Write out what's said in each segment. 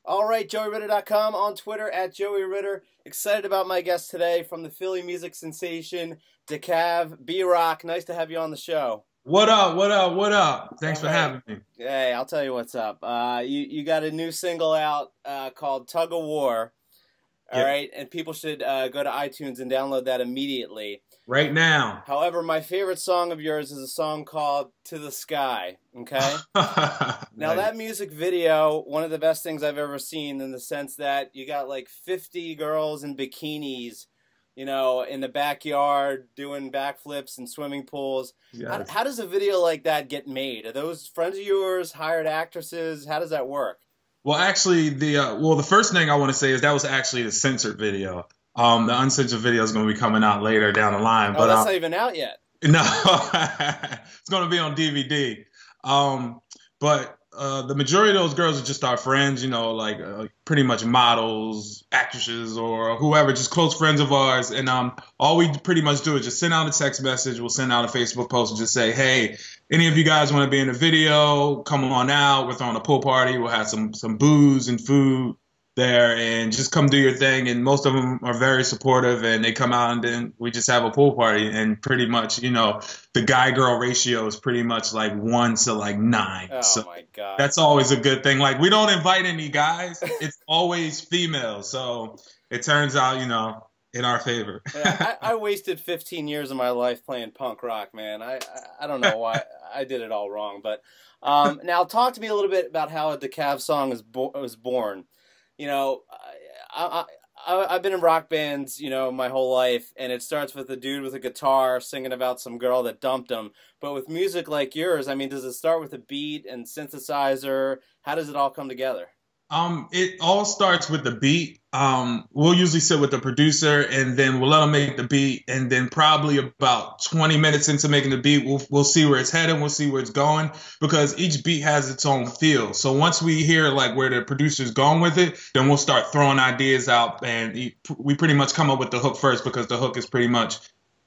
All right, JoeyRitter.com, on Twitter at Joey Ritter. Excited about my guest today from the Philly music sensation, Dacav, B-Rock. Nice to have you on the show. What up, what up, what up? Thanks All for right. having me. Hey, I'll tell you what's up. You got a new single out called Tug of War. All Yeah. right, and people should go to iTunes and download that immediately. Right now. However, my favorite song of yours is a song called To the Sky, okay? Now, that music video, one of the best things I've ever seen, in the sense that you got like 50 girls in bikinis, you know, in the backyard doing backflips and swimming pools. Yes. How does a video like that get made? Are those friends of yours, hired actresses? How does that work? Well, actually, the first thing I want to say is that was actually the censored video. The uncensored video is going to be coming out later down the line. Oh, that's not even out yet. No, it's going to be on DVD. But the majority of those girls are just our friends, you know, like pretty much models, actresses, or whoever, just close friends of ours. And all we pretty much do is just send out a text message. We'll send out a Facebook post and just say, hey, any of you guys want to be in the video, come on out. We're throwing a pool party. We'll have some booze and food there, and just come do your thing. And most of them are very supportive, and they come out, and then we just have a pool party. And pretty much, you know, the guy-girl ratio is pretty much like 1 to like 9. Oh, so my God. that's always a good thing. Like, we don't invite any guys. It's always females. So it turns out, you know, in our favor. Yeah, I wasted 15 years of my life playing punk rock, man. I don't know why I did it all wrong. But now talk to me a little bit about how a Dacav song was born. You know, I've been in rock bands, you know, my whole life, and it starts with a dude with a guitar singing about some girl that dumped him. But with music like yours, I mean, does it start with a beat and synthesizer? How does it all come together? It all starts with the beat. We'll usually sit with the producer, and then we'll let them make the beat, and then probably about 20 minutes into making the beat, we'll see where it's heading, we'll see where it's going, because each beat has its own feel. So once we hear like where the producer's going with it, then we'll start throwing ideas out, and we pretty much come up with the hook first, because the hook is pretty much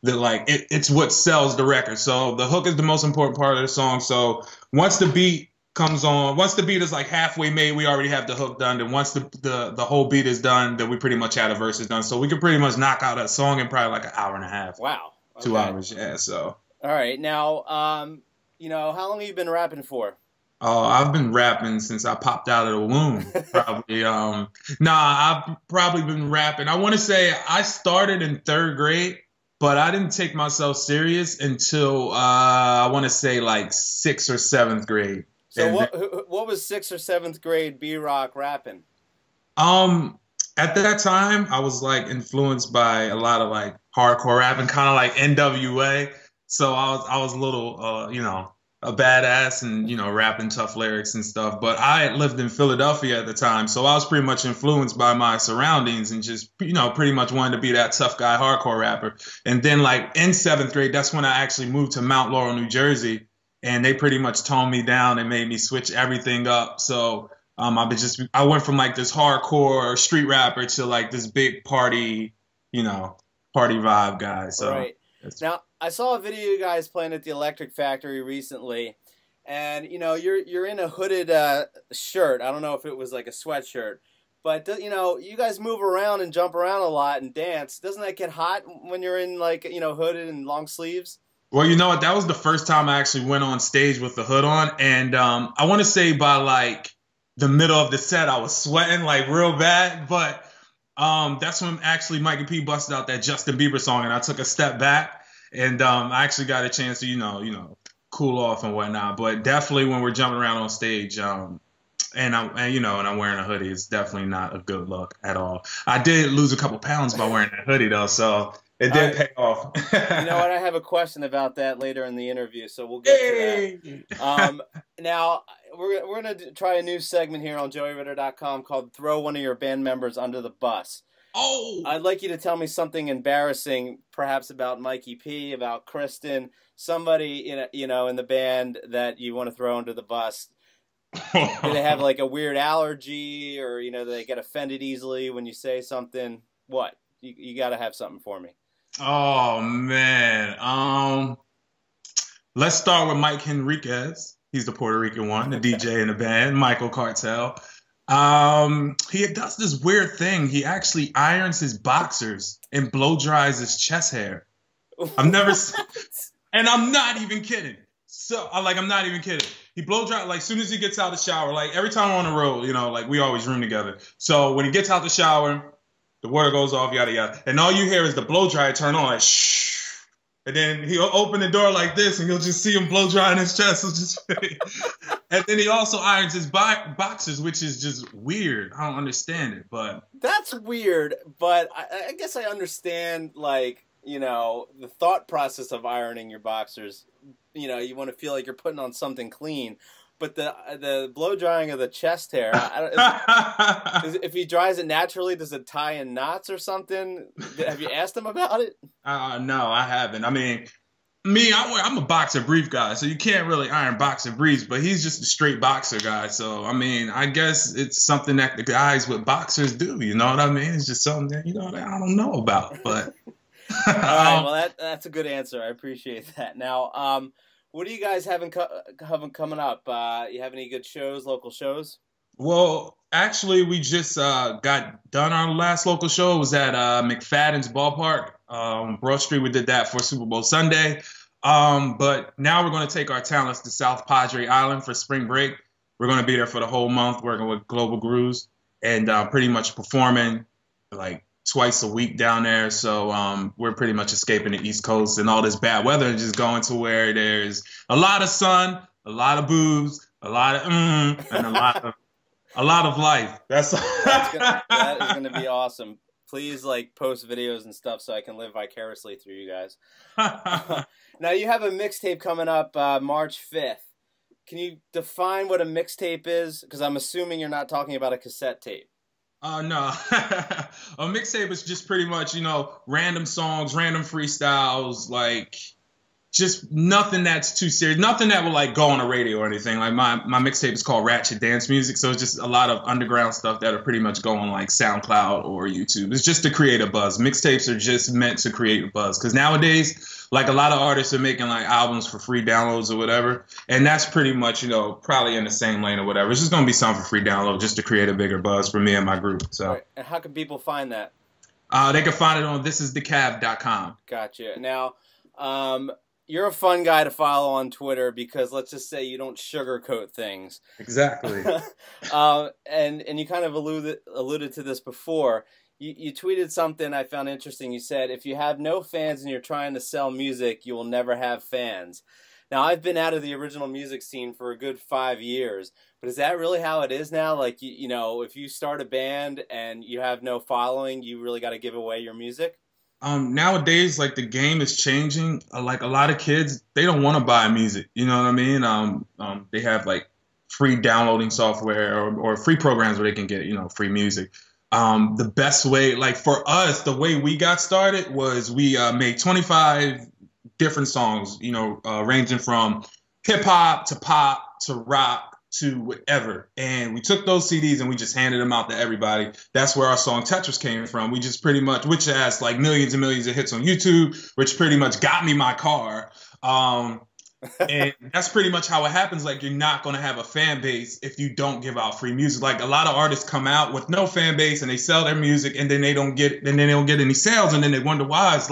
it's what sells the record. So the hook is the most important part of the song. So once the beat comes on, once the beat is like halfway made, we already have the hook done. And once the whole beat is done, then we pretty much have the verses done. So we can pretty much knock out a song in probably like an hour and a half. Wow. Okay. 2 hours, yeah. So. All right. Now, you know, how long have you been rapping for? Oh, I've been rapping since I popped out of the womb. Probably. I've probably been rapping. I want to say I started in 3rd grade, but I didn't take myself serious until I want to say like 6th or 7th grade. So what was 6th or 7th grade B-Rock rapping? At that time, I was like influenced by a lot of like hardcore rapping, kind of like NWA. So I was a little, you know, a badass and, you know, rapping tough lyrics and stuff. But I had lived in Philadelphia at the time, so I was pretty much influenced by my surroundings and just, you know, pretty much wanted to be that tough guy hardcore rapper. And then like in 7th grade, that's when I actually moved to Mount Laurel, New Jersey. And they pretty much toned me down and made me switch everything up. So I went from like this hardcore street rapper to like this big party, you know, party vibe guy. So right. Now, I saw a video of you guys playing at the Electric Factory recently, and you know you're in a hooded shirt. I don't know if it was like a sweatshirt, but you know you guys move around and jump around a lot and dance. Doesn't that get hot when you're in like, you know, hooded and long sleeves? Well, you know what? That was the first time I actually went on stage with the hood on. And I want to say by like the middle of the set, I was sweating like real bad. But that's when actually Mikey P busted out that Justin Bieber song. And I took a step back, and I actually got a chance to, you know, cool off and whatnot. But definitely when we're jumping around on stage, and I'm wearing a hoodie, it's definitely not a good look at all. I did lose a couple pounds by wearing that hoodie, though. So it did pay off. You know what? I have a question about that later in the interview, so we'll get to that. Now, we're going to try a new segment here on JoeyRitter.com called Throw One of Your Band Members Under the Bus. Oh! I'd like you to tell me something embarrassing, perhaps about Mikey P, about Kristen, somebody in the band that you want to throw under the bus. Do they have like a weird allergy, or, you know, do they get offended easily when you say something? What? You got to have something for me. Oh, man. Let's start with Mike Henriquez. He's the Puerto Rican one, the DJ in the band, Michael Cartel. He does this weird thing. He actually irons his boxers and blow dries his chest hair. I've never seen, and I'm not even kidding. So, I'm not even kidding. He blow dry like as soon as he gets out of the shower. Like every time we're on the road, like we always room together. So when he gets out the shower, the water goes off, yada yada, and all you hear is the blow dryer turn on, like shh. And then he'll open the door like this, and you'll just see him blow drying his chest. And then he also irons his boxers, which is just weird. I don't understand it, but that's weird. But I guess I understand, like, the thought process of ironing your boxers. You want to feel like you're putting on something clean. But the blow drying of the chest hair, if he dries it naturally, does it tie in knots or something? Have you asked him about it? No, I haven't. I mean, I'm a boxer brief guy, so you can't really iron boxer briefs, but he's just a straight boxer guy. So, I mean, I guess it's something that the guys with boxers do, you know what I mean? It's just something that, that I don't know about, but. All right, well, that's a good answer. I appreciate that. Now, what do you guys having coming up? You have any good shows, local shows? Well, actually, we just got done our last local show. It was at McFadden's Ballpark, Broad Street. We did that for Super Bowl Sunday. But now we're going to take our talents to South Padre Island for spring break. We're going to be there for the whole month, working with Global Grooves and pretty much performing like twice a week down there. So we're pretty much escaping the East Coast and all this bad weather and just going to where there's a lot of sun, a lot of boobs, a lot of and a lot of life. That is gonna be awesome. Please post videos and stuff so I can live vicariously through you guys. Now you have a mixtape coming up March 5th. Can you define what a mixtape is? Because I'm assuming you're not talking about a cassette tape. No. A mixtape is just pretty much, random songs, random freestyles, just nothing that's too serious, nothing that will go on the radio or anything. Like my mixtape is called Ratchet Dance Music, so it's just a lot of underground stuff that are pretty much going SoundCloud or YouTube. It's just to create a buzz. Mixtapes are just meant to create a buzz because nowadays, a lot of artists are making albums for free downloads or whatever, and that's pretty much probably in the same lane or whatever. It's just gonna be something for free download just to create a bigger buzz for me and my group. So, right. And how can people find that? They can find it on thisisdacav.com. Gotcha. Now, you're a fun guy to follow on Twitter because let's just say you don't sugarcoat things. Exactly. And you kind of alluded to this before. You tweeted something I found interesting. You said, if you have no fans and you're trying to sell music, you will never have fans. Now, I've been out of the original music scene for a good 5 years, but is that really how it is now? If you start a band and you have no following, you really got to give away your music? Nowadays, the game is changing. A lot of kids, they don't want to buy music. You know what I mean? They have free downloading software or free programs where they can get, free music. The best way, for us, the way we got started was we made 25 different songs, ranging from hip hop to pop to rock to whatever. And we took those CDs and we just handed them out to everybody. That's where our song Tetris came from. We just pretty much, which has millions and millions of hits on YouTube, which pretty much got me my car. And that's pretty much how it happens. You're not going to have a fan base if you don't give out free music. A lot of artists come out with no fan base and they sell their music and then they don't get any sales. And then they wonder why. It's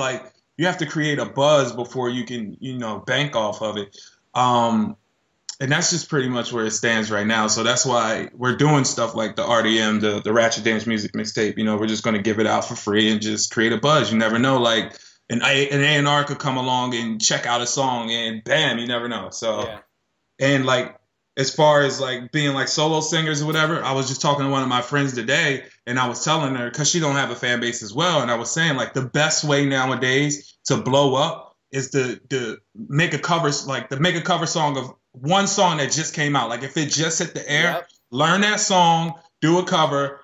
you have to create a buzz before you can, bank off of it. And that's just pretty much where it stands right now. So that's why we're doing stuff like the RDM, the Ratchet Dance Music mixtape. We're just going to give it out for free and just create a buzz. You never know, an A&R could come along and check out a song and bam, you never know. So, yeah. And as far as being solo singers or whatever, I was just talking to one of my friends today and I was telling her, cause she don't have a fan base as well. And I was saying the best way nowadays to blow up is to make a cover, make a cover song of one song that just came out. If it just hit the air, yep. Learn that song, do a cover,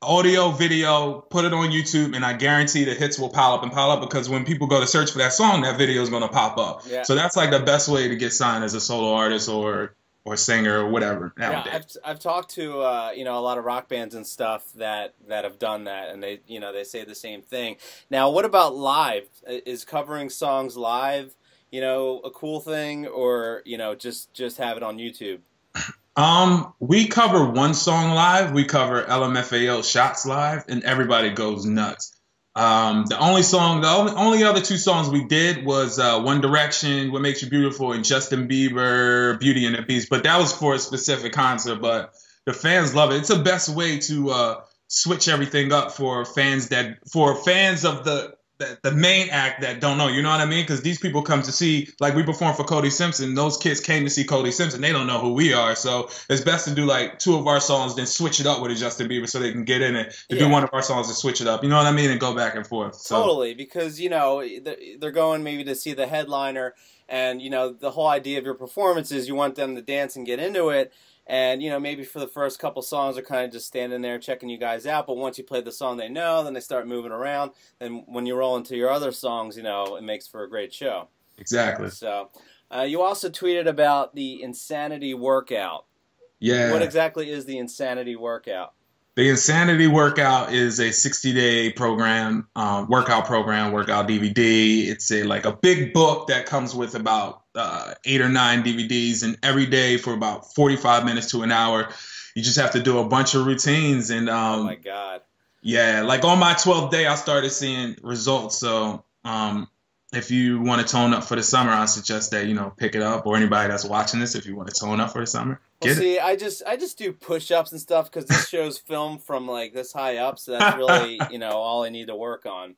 audio, video, put it on YouTube, and I guarantee the hits will pile up because when people go to search for that song, that video is going to pop up. Yeah. So that's the best way to get signed as a solo artist or singer or whatever nowadays. Yeah, I've talked to a lot of rock bands and stuff that have done that, and they say the same thing. Now, what about live? Is covering songs live, a cool thing, or just have it on YouTube? We cover one song live. We cover LMFAO Shots live, and everybody goes nuts. The only other two songs we did was One Direction, What Makes You Beautiful, and Justin Bieber, Beauty and the Beast. But that was for a specific concert. But the fans love it. It's the best way to switch everything up for fans of the main act that don't know. You know what I mean? Because these people come to see, like we performed for Cody Simpson. Those kids came to see Cody Simpson. They don't know who we are. So it's best to do like two of our songs, then switch it up with a Justin Bieber so they can get in it. To do one of our songs and switch it up. You know what I mean? And go back and forth. So. Totally, because, they're going maybe to see the headliner, and, the whole idea of your performance is you want them to dance and get into it. And, maybe for the first couple songs they're kind of just standing there checking you guys out. But once you play the song they know, then they start moving around. And when you roll into your other songs, it makes for a great show. Exactly. So you also tweeted about the Insanity Workout. Yeah. What exactly is the Insanity Workout? The Insanity Workout is a 60-day program, workout DVD. It's a big book that comes with about 8 or 9 DVDs, and every day for about 45 minutes to an hour, you just have to do a bunch of routines. And oh my God. Yeah, like on my 12th day, I started seeing results. So if you want to tone up for the summer, I suggest that, pick it up, or anybody that's watching this, if you want to tone up for the summer. Well, see, I just do push-ups and stuff because this show's filmed from like this high up, so that's really all I need to work on.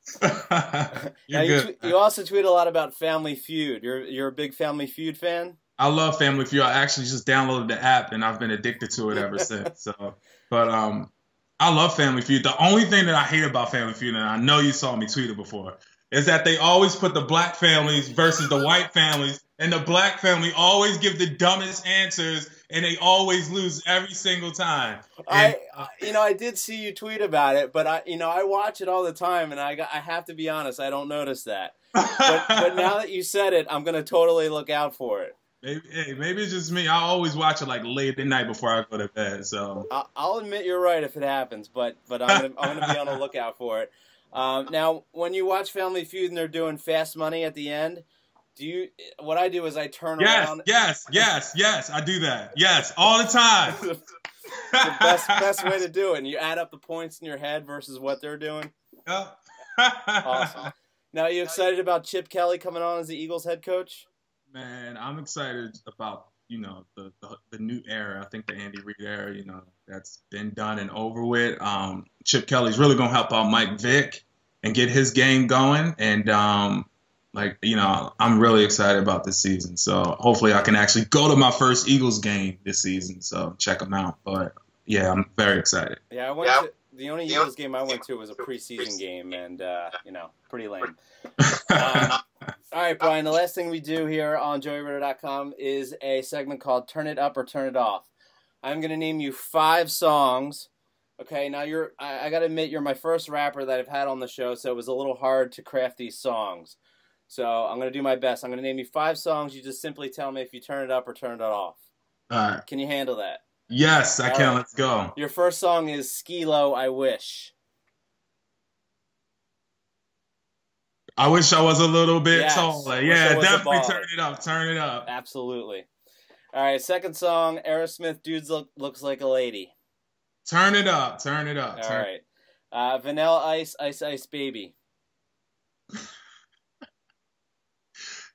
You're good. You also tweet a lot about Family Feud. You're a big Family Feud fan? I love Family Feud. I actually just downloaded the app and I've been addicted to it ever since. But I love Family Feud. The only thing that I hate about Family Feud, and I know you saw me tweet it before, is that they always put the black families versus the white families, and the black family always give the dumbest answers, and they always lose every single time. And, I did see you tweet about it, but I watch it all the time, and I have to be honest, I don't notice that. But now that you said it, I'm gonna totally look out for it. Maybe it's just me. I always watch it like late at night before I go to bed. So I'll admit you're right if it happens, but I'm gonna be on the lookout for it. Now, when you watch Family Feud and they're doing Fast Money at the end, what I do is I turn around. Yes, I do that. Yes, all the time. The best way to do it. And you add up the points in your head versus what they're doing. Yep. Awesome. Now, are you excited about Chip Kelly coming on as the Eagles head coach? Man, I'm excited about, the new era. I think the Andy Reid era, that's been done and over with. Chip Kelly's really going to help out Mike Vick and get his game going. And, I'm really excited about this season. So hopefully I can actually go to my first Eagles game this season. So check them out. But, yeah, I'm very excited. Yeah, the only Eagles game I went to was a preseason game, and, pretty lame. All right, Brian, the last thing we do here on JoeyRitter.com is a segment called Turn It Up or Turn It Off. I'm going to name you 5 songs. Okay, now I got to admit, you're my first rapper that I've had on the show, so it was a little hard to craft these songs. So I'm going to do my best. I'm going to name you 5 songs. You just simply tell me if you turn it up or turn it off. All right. Can you handle that? Yes, I can. Right. Let's go. Your first song is Skee-Lo, I Wish. I wish I was a little bit taller. Yeah, definitely turn it up. Absolutely. All right, second song, Aerosmith, Dudes Looks Like a Lady. Turn it up. All right. Vanilla Ice, Ice Ice Baby.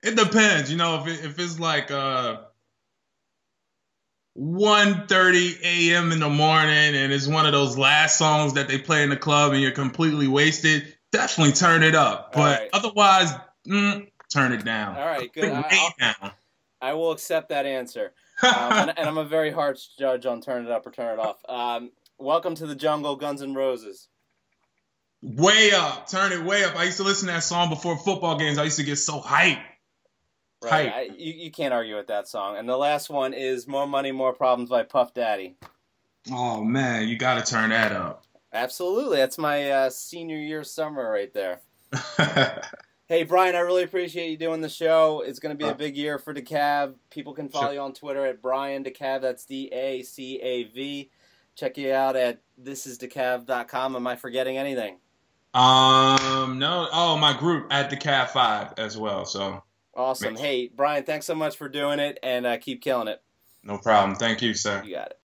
It depends. If it's like 1:30 a.m. in the morning and it's one of those last songs that they play in the club and you're completely wasted, definitely turn it up. But otherwise, turn it down. All right, good. I will accept that answer. And I'm a very harsh judge on turn it up or turn it off. Welcome to the Jungle, Guns N' Roses. Way up. Turn it way up. I used to listen to that song before football games. I used to get so hyped. Right. You can't argue with that song. And the last one is More Money, More Problems by Puff Daddy. Oh, man, you got to turn that up. Absolutely. That's my senior year summer right there. Hey, Brian, I really appreciate you doing the show. It's going to be a big year for Dacav. People can follow you on Twitter at Brian Dacav. That's Dacav. Check you out at thisisdacav.com. Am I forgetting anything? No. Oh, my group at Dacav5 as well. So awesome. Hey, Brian, thanks so much for doing it, and keep killing it. No problem. Thank you, sir. You got it.